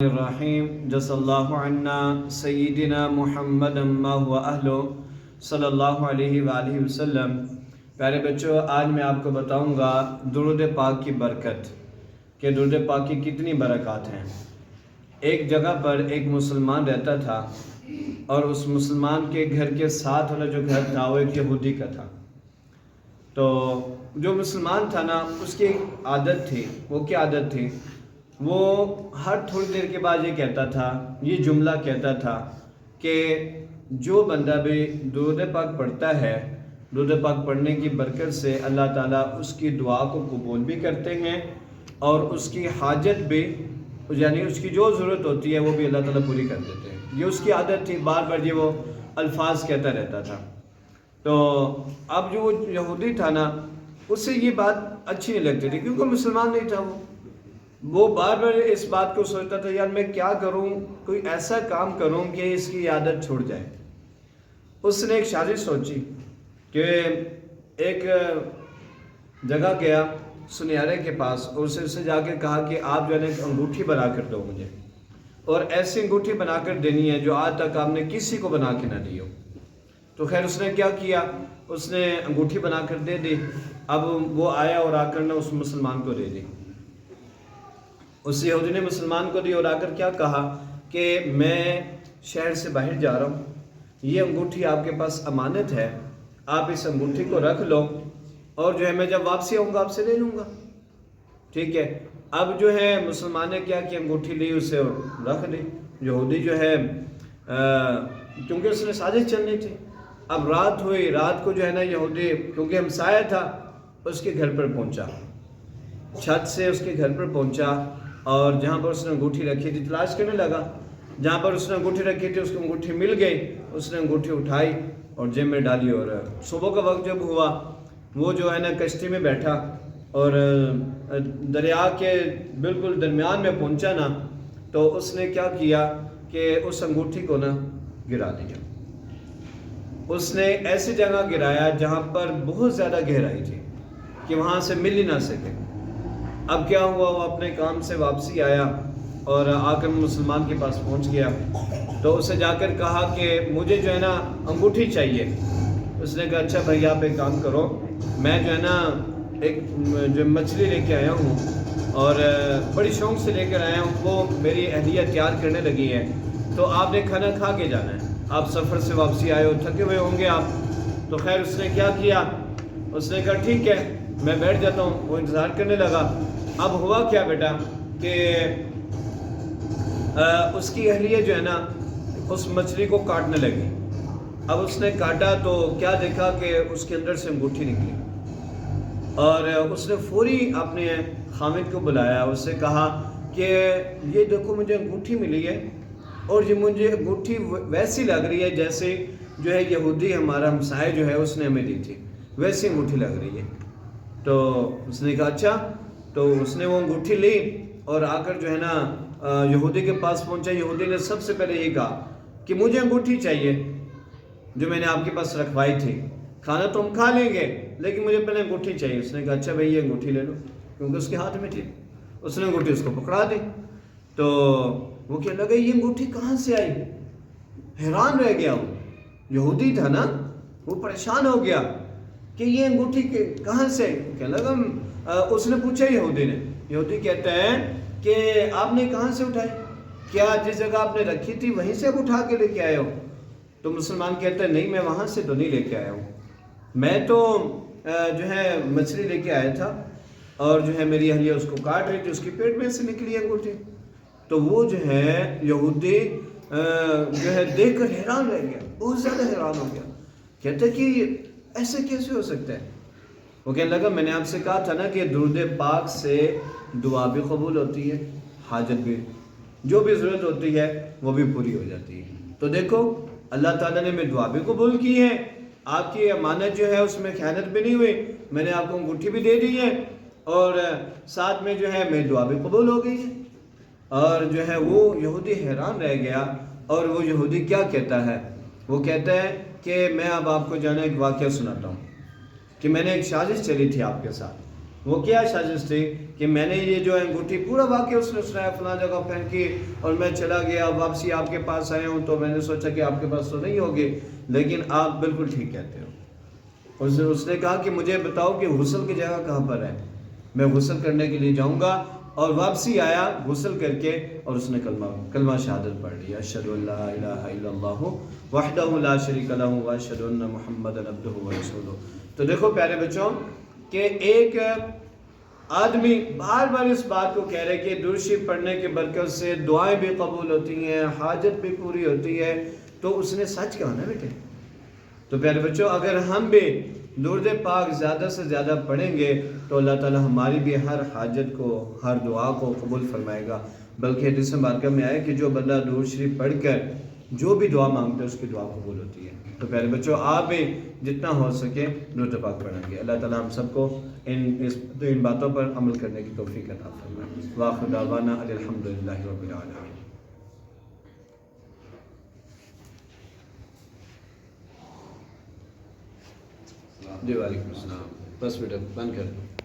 الرحیم جس اللہ عنا سیدنا محمد ما ہوا اہلو صلی اللہ علیہ وآلہ وسلم۔ پیارے بچوں، آج میں آپ کو بتاؤں گا درود پاک کی برکت، کہ درود پاک کی کتنی برکات ہیں۔ ایک جگہ پر ایک مسلمان رہتا تھا، اور اس مسلمان کے گھر کے ساتھ والا جو گھر تھا وہ ایک یہودی کا تھا۔ تو جو مسلمان تھا نا، اس کی ایک عادت تھی۔ وہ کیا عادت تھی؟ وہ ہر تھوڑی دیر کے بعد یہ کہتا تھا، یہ جملہ کہتا تھا کہ جو بندہ بھی درود پاک پڑھتا ہے، درود پاک پڑھنے کی برکت سے اللہ تعالیٰ اس کی دعا کو قبول بھی کرتے ہیں، اور اس کی حاجت بھی، یعنی اس کی جو ضرورت ہوتی ہے وہ بھی اللہ تعالیٰ پوری کر دیتے ہیں۔ یہ اس کی عادت تھی، بار بار یہ وہ الفاظ کہتا رہتا تھا۔ تو اب جو وہ یہودی تھا نا، اس سے یہ بات اچھی نہیں لگتی تھی، کیونکہ مسلمان نہیں تھا۔ وہ بار بار اس بات کو سوچتا تھا، یار میں کیا کروں، کوئی ایسا کام کروں کہ اس کی عادت چھوڑ جائے۔ اس نے ایک سازش سوچی کہ ایک جگہ گیا سنیارے کے پاس، اور اسے سے جا کے کہا کہ آپ جو ہے نا ایک انگوٹھی بنا کر دو مجھے، اور ایسی انگوٹھی بنا کر دینی ہے جو آج تک آپ نے کسی کو بنا کے نہ دی ہو۔ تو خیر اس نے کیا کیا، اس نے انگوٹھی بنا کر دے دی۔ اب وہ آیا اور آ کر نہ اس مسلمان کو دے دی۔ اس یہودی نے مسلمان کو دی اور آ کر کیا کہا کہ میں شہر سے باہر جا رہا ہوں، یہ انگوٹھی آپ کے پاس امانت ہے، آپ اس انگوٹھی کو رکھ لو، اور جو ہے میں جب واپسی آؤں گا آپ سے لے لوں گا، ٹھیک ہے۔ اب جو ہے مسلمان نے کیا کہ انگوٹھی لی، اسے رکھ دی۔ یہودی جو ہے کیونکہ اس نے سازش چلنی تھی۔ اب رات ہوئی، رات کو جو ہے نا یہودی، کیونکہ ہمسایہ تھا، اس کے گھر پر پہنچا، چھت سے اس کے گھر پر پہنچا، اور جہاں پر اس نے انگوٹھی رکھی تھی تلاش کرنے لگا۔ جہاں پر اس نے انگوٹھی رکھی تھی اس کو انگوٹھی مل گئی، اس نے انگوٹھی اٹھائی اور جیب میں ڈالی، اور صبح کا وقت جب ہوا، وہ جو ہے نا کشتی میں بیٹھا اور دریا کے بالکل درمیان میں پہنچا نا، تو اس نے کیا کیا کہ اس انگوٹھی کو نا گرا دیا۔ اس نے ایسی جگہ گرایا جہاں پر بہت زیادہ گہرائی تھی کہ وہاں سے مل ہی نہ سکے۔ اب کیا ہوا، وہ اپنے کام سے واپسی آیا اور آ کر مسلمان کے پاس پہنچ گیا۔ تو اسے جا کر کہا کہ مجھے جو ہے نا انگوٹھی چاہیے۔ اس نے کہا اچھا بھائی آپ ایک کام کرو، میں جو ہے نا ایک جو مچھلی لے کے آیا ہوں، اور بڑی شوق سے لے کر آیا ہوں، وہ میری اہلیہ تیار کرنے لگی ہے، تو آپ نے کھانا کھا کے جانا ہے، آپ سفر سے واپسی آئے ہو، تھکے ہوئے ہوں گے آپ۔ تو خیر اس نے کیا کیا، اس نے کہا ٹھیک ہے میں بیٹھ جاتا ہوں۔ وہ انتظار کرنے لگا۔ اب ہوا کیا بیٹا کہ اس کی اہلیہ جو ہے نا اس مچھلی کو کاٹنے لگی۔ اب اس نے کاٹا تو کیا دیکھا کہ اس کے اندر سے انگوٹھی نکلی، اور اس نے فوری اپنے خامد کو بلایا، اس سے کہا کہ یہ دیکھو مجھے انگوٹھی ملی ہے، اور یہ مجھے انگوٹھی ویسی لگ رہی ہے جیسے جو ہے یہودی ہمارا ہمسایہ جو ہے اس نے ہمیں دی تھی، ویسی انگوٹھی لگ رہی ہے۔ تو اس نے کہا اچھا، تو اس نے وہ انگوٹھی لی اور آ کر جو ہے نا یہودی کے پاس پہنچا۔ یہودی نے سب سے پہلے یہ کہا کہ مجھے انگوٹھی چاہیے جو میں نے آپ کے پاس رکھوائی تھی، کھانا تو ہم کھا لیں گے لیکن مجھے پہلے انگوٹھی چاہیے۔ اس نے کہا اچھا بھائی یہ انگوٹھی لے لو، کیونکہ اس کے ہاتھ میں تھی۔ اس نے انگوٹھی اس کو پکڑا دی، تو وہ کہنے لگا یہ انگوٹھی کہاں سے آئی؟ حیران رہ گیا، وہ یہودی تھا نا، وہ پریشان ہو گیا کہ یہ انگوٹھی کہاں سے آئی؟ کہنے لگا اس نے پوچھا یہودی نے، یہودی کہتا ہے کہ آپ نے کہاں سے اٹھائی؟ کیا جس جگہ آپ نے رکھی تھی وہیں سے آپ اٹھا کے لے کے آئے ہو؟ تو مسلمان کہتا ہے نہیں، میں وہاں سے تو نہیں لے کے آیا ہوں، میں تو جو ہے مچھلی لے کے آیا تھا، اور جو ہے میری اہلیہ اس کو کاٹ رہی تھی، اس کی پیٹ میں سے نکلی انگوٹھی۔ تو وہ جو ہے یہودی جو ہے دیکھ کر حیران رہ گیا، بہت زیادہ حیران ہو گیا، کہتا ہے کہ ایسے کیسے ہو سکتا ہے؟ وہ کہنے لگا میں نے آپ سے کہا تھا نا کہ درود پاک سے دعا بھی قبول ہوتی ہے، حاجت بھی، جو بھی ضرورت ہوتی ہے وہ بھی پوری ہو جاتی ہے۔ تو دیکھو اللہ تعالیٰ نے میری دعا بھی قبول کی ہے، آپ کی امانت جو ہے اس میں خیانت بھی نہیں ہوئی، میں نے آپ کو انگوٹھی بھی دے دی ہے، اور ساتھ میں جو ہے میری دعا بھی قبول ہو گئی ہے۔ اور جو ہے وہ یہودی حیران رہ گیا، اور وہ یہودی کیا کہتا ہے، وہ کہتا ہے کہ میں اب آپ کو جانا ایک واقعہ سناتا ہوں کہ میں نے ایک سازش چلی تھی آپ کے ساتھ۔ وہ کیا سازش تھی کہ میں نے یہ جو انگوٹھی پورا واقعہ اس نے سنایا فلاں جگہ پھینکی اور میں چلا گیا واپسی آپ کے پاس آیا ہوں تو میں نے سوچا کہ آپ کے پاس تو نہیں ہوگی لیکن آپ بالکل ٹھیک کہتے ہو. اس نے کہا کہ مجھے بتاؤ کہ غسل کی جگہ کہاں پر ہے, میں غسل کرنے کے لیے جاؤں گا. اور واپسی آیا غسل کر کے اور اس نے کلمہ شہادت پڑھ لیا, اشہد ان لا الہ الا اللہ وحدہ لا شریک لہ واشہد ان محمدا عبدہ ورسولہ. تو دیکھو پیارے بچوں کہ ایک آدمی بار بار اس بات کو کہہ رہے کہ درود شریف پڑھنے کی برکت سے دعائیں بھی قبول ہوتی ہیں, حاجت بھی پوری ہوتی ہے, تو اس نے سچ کہا نا بیٹے. تو پیارے بچوں اگر ہم بھی درود پاک زیادہ سے زیادہ پڑھیں گے تو اللہ تعالی ہماری بھی ہر حاجت کو, ہر دعا کو قبول فرمائے گا. بلکہ حدیث مبارکہ میں آئے کہ جو بندہ درود شریف پڑھ کر جو بھی دعا مانگتا ہے اس کی دعا قبول ہوتی ہے. تو پیارے بچوں آپ بھی جتنا ہو سکے درود پاک پڑھیں گے. اللہ تعالی ہم سب کو ان باتوں پر عمل کرنے کی توفیق عطا فرمائے. وآخر دعوانا الحمدللہ رب العالمین. جی وعلیکم السلام. بس بیٹا بند کر دو.